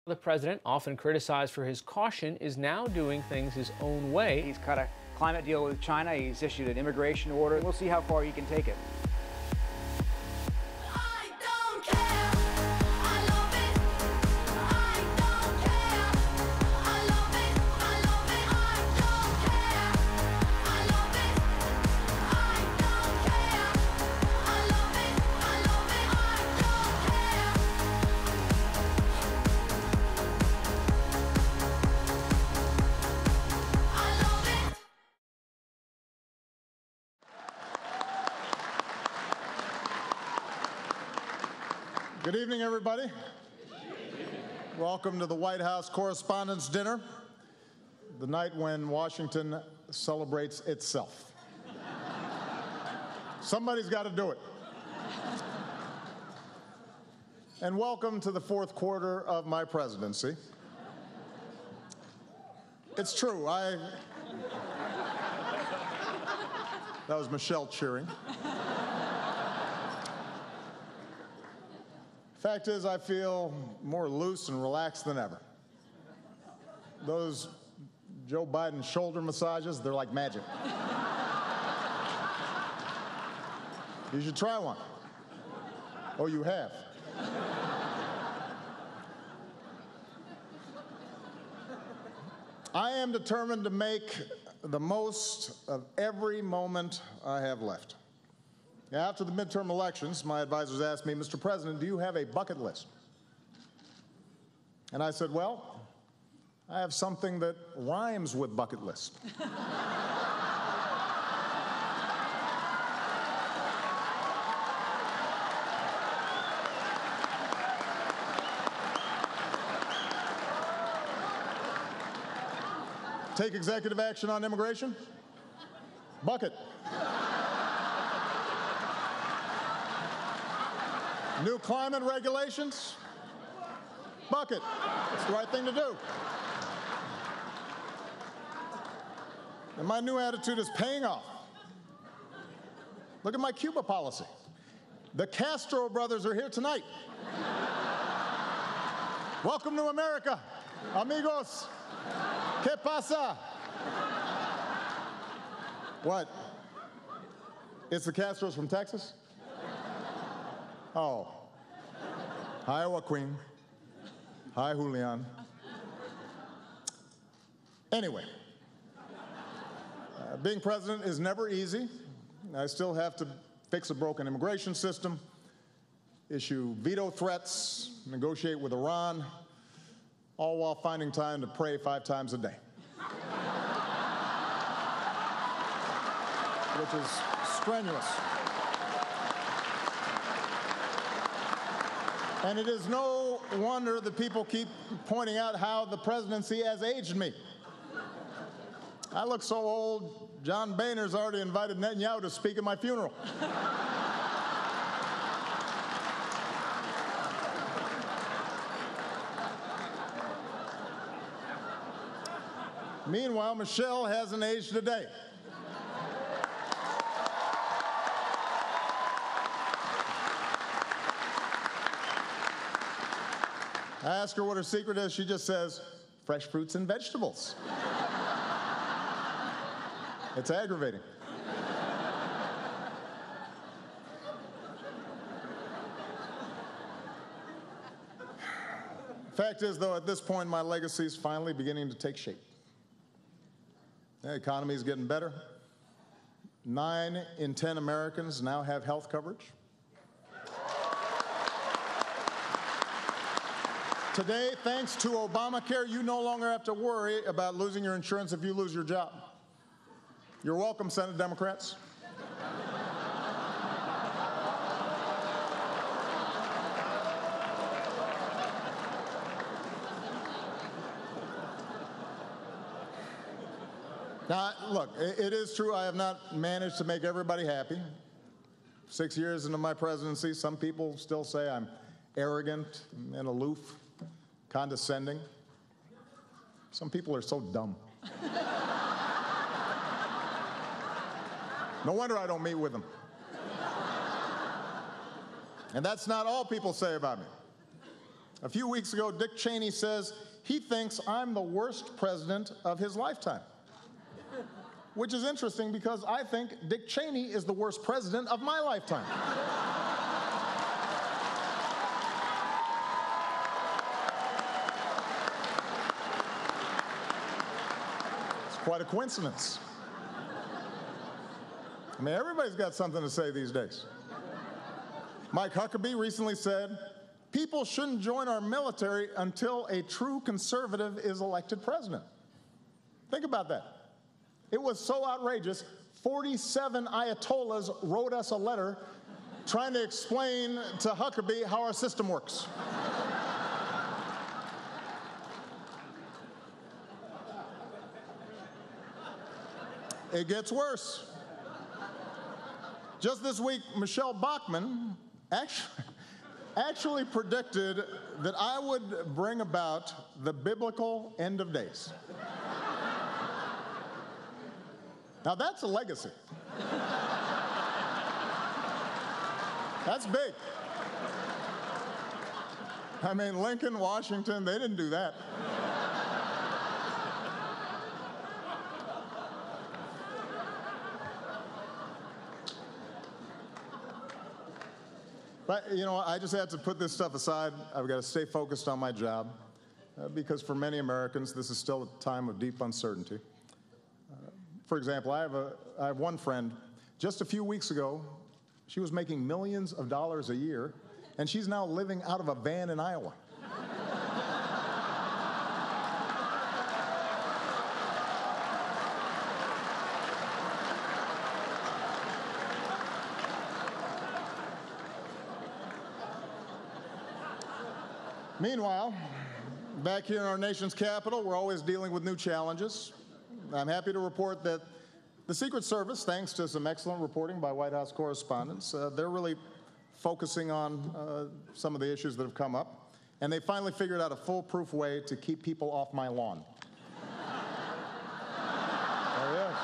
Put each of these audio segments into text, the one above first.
The president, often criticized for his caution, is now doing things his own way. He's cut a climate deal with China. He's issued an immigration order. We'll see how far he can take it. Good evening, everybody. Welcome to the White House Correspondents' Dinner, the night when Washington celebrates itself. Somebody's got to do it. And welcome to the fourth quarter of my presidency. It's true, that was Michelle cheering. Fact is, I feel more loose and relaxed than ever. Those Joe Biden shoulder massages, they're like magic. You should try one. Oh, you have? I am determined to make the most of every moment I have left. After the midterm elections, my advisors asked me, Mr. President, do you have a bucket list? And I said, well, I have something that rhymes with bucket list. Take executive action on immigration? Bucket. New climate regulations? Bucket. It's the right thing to do. And my new attitude is paying off. Look at my Cuba policy. The Castro brothers are here tonight. Welcome to America, amigos. ¿Qué pasa? What? It's the Castros from Texas? Oh. Hi, Joaquin. Hi, Julian. Anyway, being president is never easy. I still have to fix a broken immigration system, issue veto threats, negotiate with Iran, all while finding time to pray 5 times a day. Which is strenuous. And it is no wonder that people keep pointing out how the presidency has aged me. I look so old, John Boehner's already invited Netanyahu to speak at my funeral. Meanwhile, Michelle hasn't aged a day. I ask her what her secret is. She just says, fresh fruits and vegetables. It's aggravating. Fact is, though, at this point, my legacy is finally beginning to take shape. The economy is getting better. 9 in 10 Americans now have health coverage. Today, thanks to Obamacare, you no longer have to worry about losing your insurance if you lose your job. You're welcome, Senate Democrats. Now, look, it is true I have not managed to make everybody happy. 6 years into my presidency, some people still say I'm arrogant and aloof, condescending. Some people are so dumb. No wonder I don't meet with them. And that's not all people say about me. A few weeks ago, Dick Cheney says he thinks I'm the worst president of his lifetime. Which is interesting because I think Dick Cheney is the worst president of my lifetime. It's quite a coincidence. I mean, everybody's got something to say these days. Mike Huckabee recently said, people shouldn't join our military until a true conservative is elected president. Think about that. It was so outrageous, 47 Ayatollahs wrote us a letter trying to explain to Huckabee how our system works. It gets worse. Just this week, Michelle Bachmann actually predicted that I would bring about the biblical end of days. Now that's a legacy. That's big. I mean, Lincoln, Washington, they didn't do that. But, you know, I just had to put this stuff aside. I've got to stay focused on my job because for many Americans, this is still a time of deep uncertainty. For example, I have one friend, just a few weeks ago, she was making millions of dollars a year, and she's now living out of a van in Iowa. Meanwhile, back here in our nation's capital, we're always dealing with new challenges. I'm happy to report that the Secret Service, thanks to some excellent reporting by White House correspondents, they're really focusing on some of the issues that have come up, and they finally figured out a foolproof way to keep people off my lawn. There he is.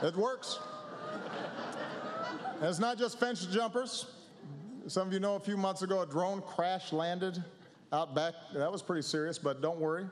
It works. And it's not just fence jumpers. Some of you know a few months ago a drone crash landed out back. That was pretty serious, but don't worry.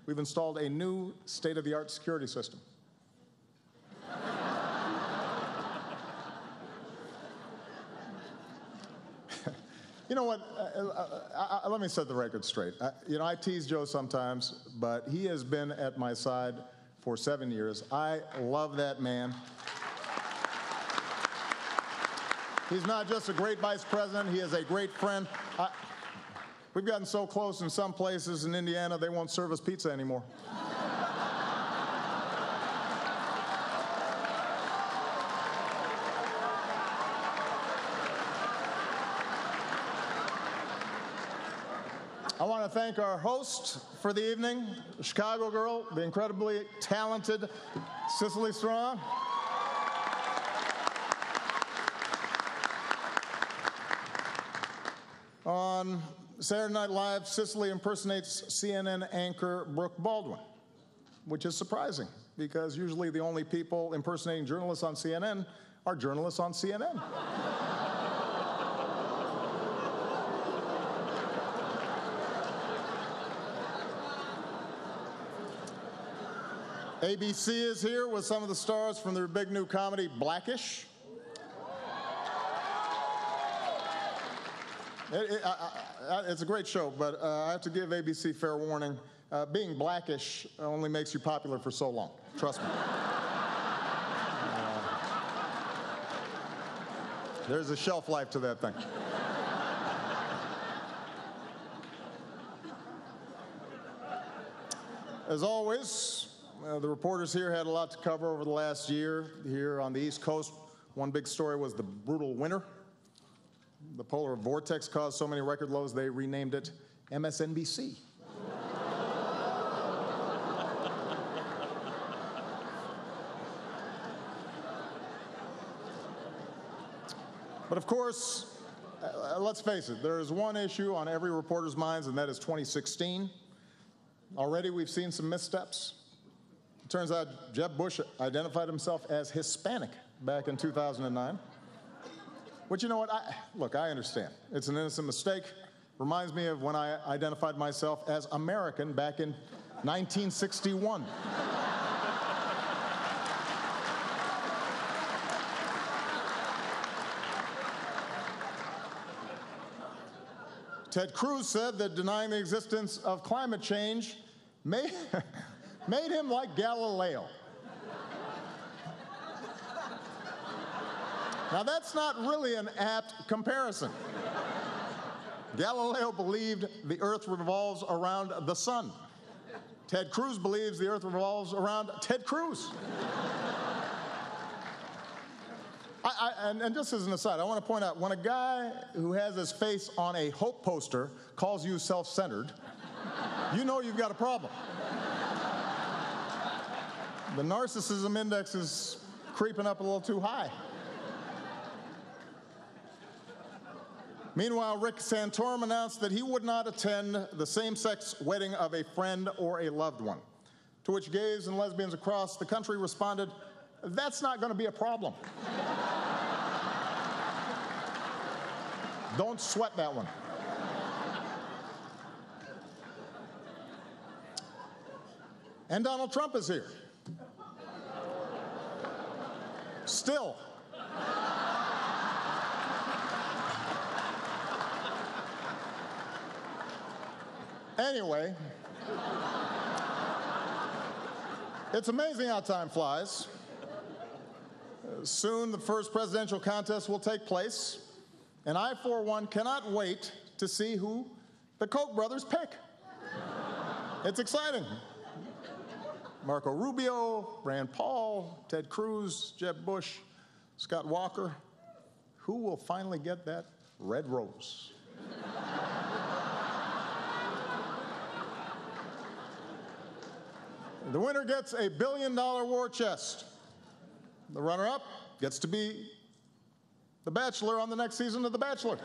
We've installed a new state-of-the-art security system. You know what? Let me set the record straight. You know, I tease Joe sometimes, but he has been at my side for 7 years. I love that man. He's not just a great vice president, he is a great friend. We've gotten so close in some places in Indiana, they won't serve us pizza anymore. I want to thank our host for the evening, the Chicago girl, the incredibly talented Cicely Strong. On Saturday Night Live, Cicely impersonates CNN anchor Brooke Baldwin, which is surprising because usually the only people impersonating journalists on CNN are journalists on CNN. ABC is here with some of the stars from their big new comedy, Blackish. It's a great show, but I have to give ABC fair warning. Being Blackish only makes you popular for so long. Trust me. There's a shelf life to that thing. As always, the reporters here had a lot to cover over the last year. Here on the East Coast, one big story was the brutal winter. The polar vortex caused so many record lows, they renamed it MSNBC. But of course, let's face it, there is one issue on every reporter's minds, and that is 2016. Already we've seen some missteps. Turns out Jeb Bush identified himself as Hispanic back in 2009. Which, you know what, look, I understand. It's an innocent mistake. Reminds me of when I identified myself as American back in 1961. Ted Cruz said that denying the existence of climate change made him like Galileo. Now, that's not really an apt comparison. Galileo believed the Earth revolves around the sun. Ted Cruz believes the Earth revolves around Ted Cruz. And just as an aside, I want to point out, when a guy who has his face on a hope poster calls you self-centered, you know you've got a problem. The narcissism index is creeping up a little too high. Meanwhile, Rick Santorum announced that he would not attend the same-sex wedding of a friend or a loved one, to which gays and lesbians across the country responded, "That's not going to be a problem." Don't sweat that one. And Donald Trump is here. Still. Anyway, it's amazing how time flies. Soon the first presidential contest will take place, and I, for one, cannot wait to see who the Koch brothers pick. It's exciting. Marco Rubio, Rand Paul, Ted Cruz, Jeb Bush, Scott Walker. Who will finally get that red rose? The winner gets a $1 billion war chest. The runner-up gets to be the Bachelor on the next season of The Bachelor.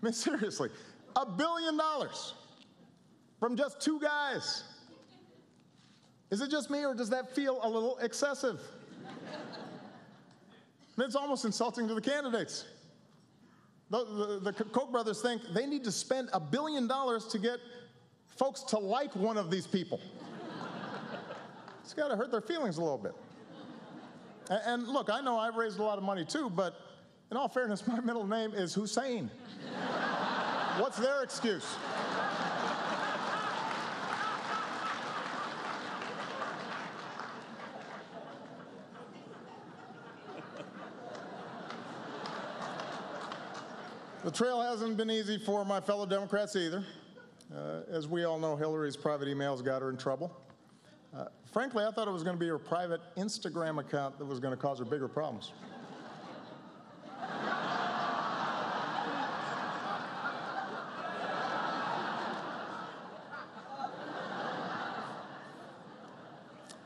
I mean, seriously, $1 billion from just two guys. Is it just me, or does that feel a little excessive? And it's almost insulting to the candidates. The Koch brothers think they need to spend $1 billion to get folks to like one of these people. It's got to hurt their feelings a little bit. And look, I know I've raised a lot of money too, but in all fairness, my middle name is Hussein. What's their excuse? The trail hasn't been easy for my fellow Democrats either. As we all know, Hillary's private emails got her in trouble. Frankly, I thought it was going to be her private Instagram account that was going to cause her bigger problems.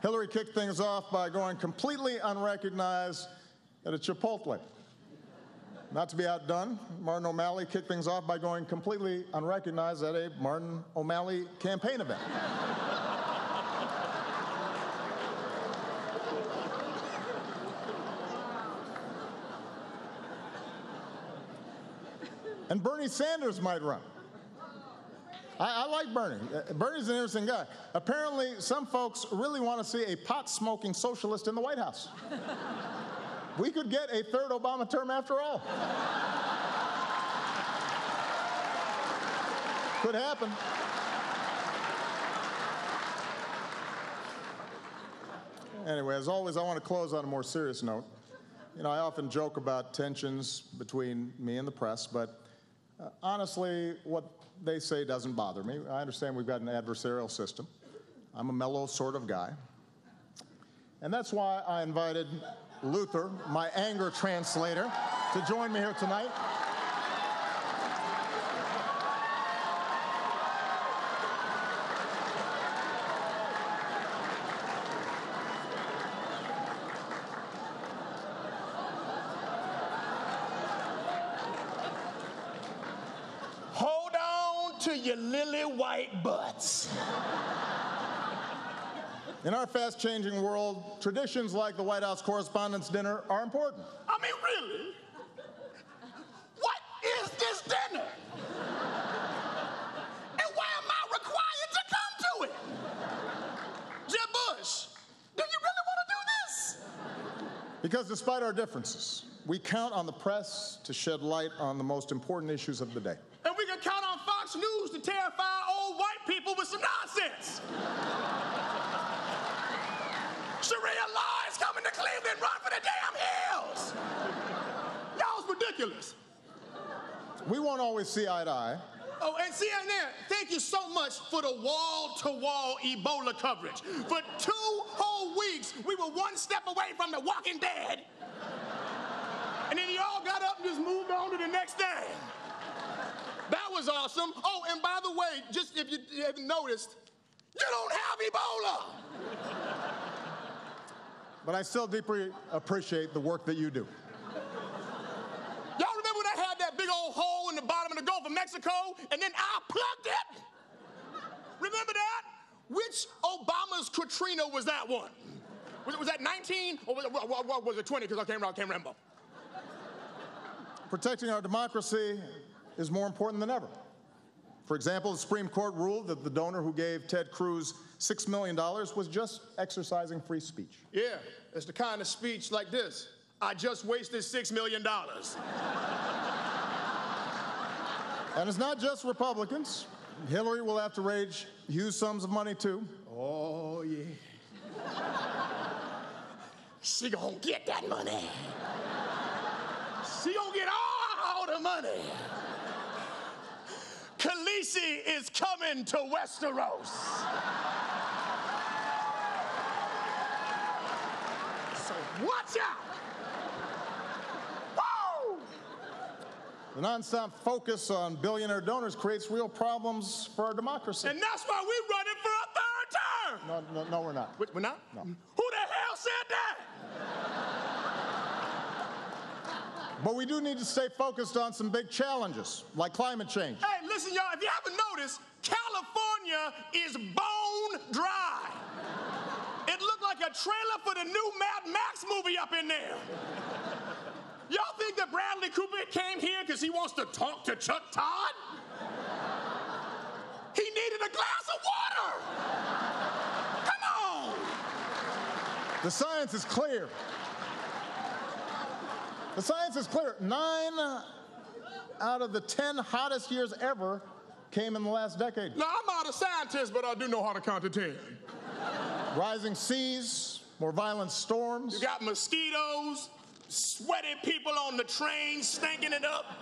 Hillary kicked things off by going completely unrecognized at a Chipotle. Not to be outdone, Martin O'Malley kicked things off by going completely unrecognized at a Martin O'Malley campaign event. And Bernie Sanders might run. I like Bernie. Bernie's an interesting guy. Apparently, some folks really want to see a pot-smoking socialist in the White House. We could get a third Obama term after all. Could happen. Anyway, as always, I want to close on a more serious note. You know, I often joke about tensions between me and the press, but honestly, what they say doesn't bother me. I understand we've got an adversarial system. I'm a mellow sort of guy. And that's why I invited Luther, my anger translator, to join me here tonight. Hold on to your lily white butts. In our fast-changing world, traditions like the White House Correspondents' Dinner are important. I mean, really? What is this dinner? And why am I required to come to it? Jeb Bush, do you really want to do this? Because despite our differences, we count on the press to shed light on the most important issues of the day. And we can count on Fox News to terrify old white people with some nonsense. Sharia law is coming to Cleveland. Run for the damn hills. Y'all's ridiculous. We won't always see eye to eye. Oh, and CNN, thank you so much for the wall-to-wall Ebola coverage. For 2 whole weeks, we were one step away from the Walking Dead. And then you all got up and just moved on to the next thing. That was awesome. Oh, and by the way, just if you haven't noticed, you don't have Ebola. But I still deeply appreciate the work that you do. Y'all remember when I had that big old hole in the bottom of the Gulf of Mexico, and then I plugged it? Remember that? Which Obama's Katrina was that one? Was that 19, or was it 20, because I can't remember. Protecting our democracy is more important than ever. For example, the Supreme Court ruled that the donor who gave Ted Cruz $6 million was just exercising free speech. Yeah, it's the kind of speech like this. I just wasted $6 million. And it's not just Republicans. Hillary will have to raise huge sums of money, too. Oh, yeah. She gonna get that money. She gonna get all the money. Khaleesi is coming to Westeros. So watch out. Woo! The nonstop focus on billionaire donors creates real problems for our democracy. And that's why we're running for a 3rd term. No, we're not. We're not? No. Who the hell said that? But we do need to stay focused on some big challenges, like climate change. Hey, listen, y'all, if you haven't noticed, California is bone dry. It looked like a trailer for the new Mad Max movie up in there. Y'all think that Bradley Cooper came here because he wants to talk to Chuck Todd? He needed a glass of water. Come on. The science is clear. The science is clear. 9 out of the 10 hottest years ever came in the last decade. Now, I'm not a scientist, but I do know how to count to 10. Rising seas, more violent storms. You got mosquitoes, sweaty people on the train stinking it up.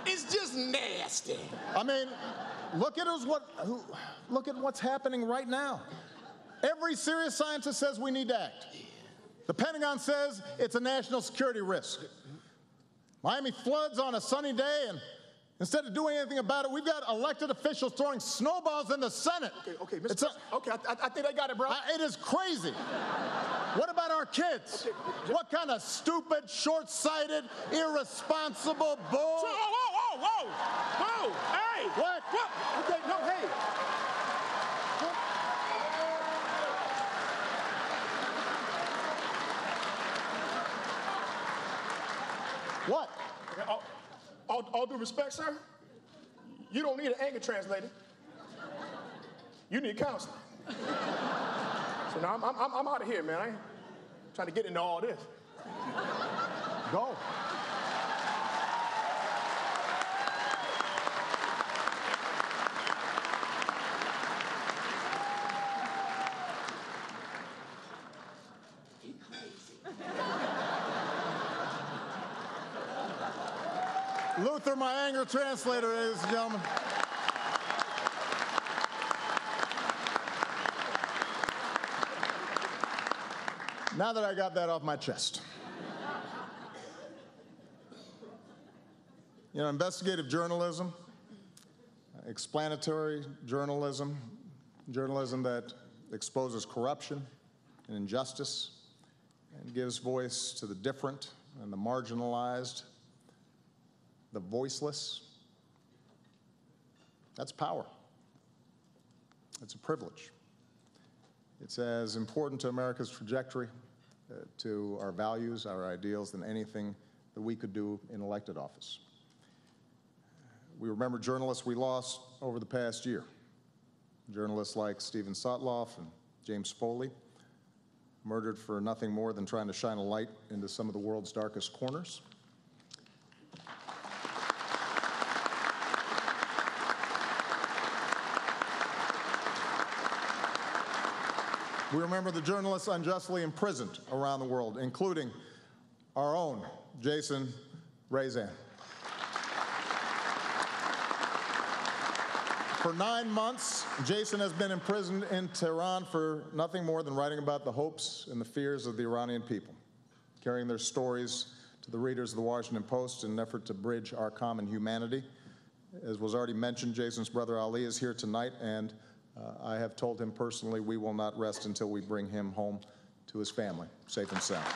It's just nasty. I mean, look at what's happening right now. Every serious scientist says we need to act. The Pentagon says it's a national security risk. Miami floods on a sunny day, and instead of doing anything about it, we've got elected officials throwing snowballs in the Senate. Okay, Mr. Okay, I think I got it, bro. It is crazy. What about our kids? What kind of stupid, short-sighted, irresponsible bull? Whoa! Hey! What? Okay, no, hey. What? All due respect, sir, you don't need an anger translator. You need counseling. So now I'm out of here, man. I ain't trying to get into all this. Go. Luther, my anger translator, ladies and gentlemen. Now that I got that off my chest. You know, investigative journalism, explanatory journalism, journalism that exposes corruption and injustice and gives voice to the different and the marginalized, the voiceless. That's power. It's a privilege. It's as important to America's trajectory, to our values, our ideals, than anything that we could do in elected office. We remember journalists we lost over the past year. Journalists like Stephen Sotloff and James Foley, murdered for nothing more than trying to shine a light into some of the world's darkest corners. We remember the journalists unjustly imprisoned around the world, including our own Jason Rezaian. For 9 months, Jason has been imprisoned in Tehran for nothing more than writing about the hopes and the fears of the Iranian people, carrying their stories to the readers of the Washington Post in an effort to bridge our common humanity. As was already mentioned, Jason's brother Ali is here tonight, and I have told him personally we will not rest until we bring him home to his family, safe and sound.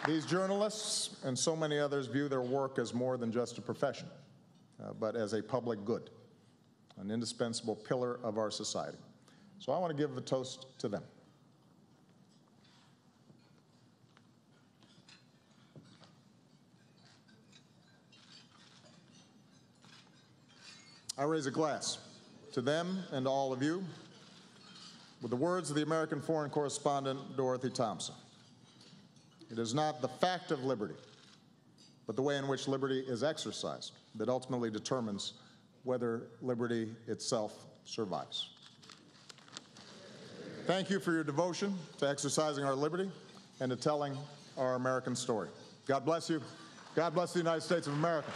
These journalists and so many others view their work as more than just a profession, but as a public good, an indispensable pillar of our society. So I want to give a toast to them. I raise a glass to them and to all of you with the words of the American foreign correspondent Dorothy Thompson. It is not the fact of liberty, but the way in which liberty is exercised that ultimately determines whether liberty itself survives. Thank you for your devotion to exercising our liberty and to telling our American story. God bless you. God bless the United States of America.